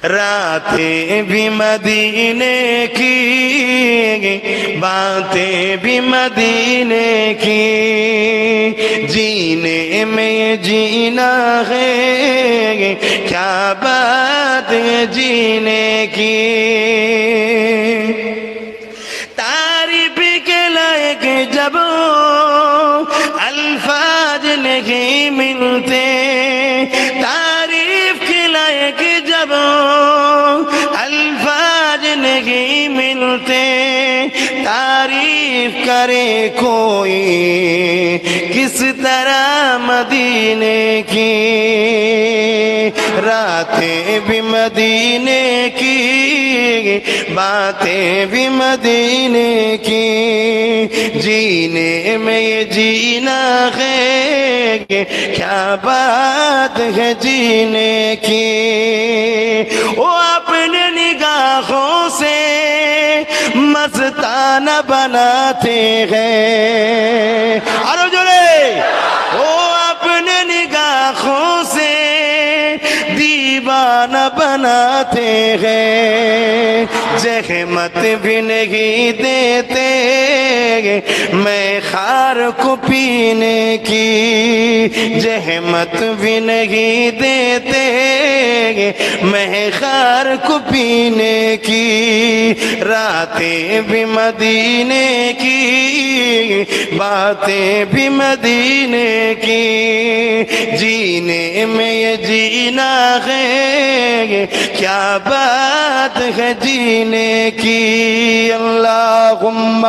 راتیں بھی مدینے کی، باتیں بھی مدینے کی، جینے میں یہ جینا ہے، کیا بات ہے جینے کی۔ تعریف کے لائق جب الفاظ نہیں ملتے، تعریف کے لائق جب الفاظ نہیں ملتے، تعریف کرے کوئی کس طرح مدینے کی۔ راتیں بھی مدینے کی، باتیں بھی مدینے کی، جینے میں یہ جینا ہے، کیا بات ہے جینے کی۔ وہ اپنے نگاہوں سے مستانہ بناتے ہیں، اور جڑے وہ اپنے نگاہوں سے دیوانہ بناتے ہیں، زحمت بھی نہیں دیتے میں خار کو پینے کی، زحمت بھی نہیں دیتے میں خار کو پینے کی۔ راتیں بھی مدینے کی، باتیں بھی مدینے کی، جینے میں یہ جینا ہے، کیا بات ہے جینے کی۔ اللہم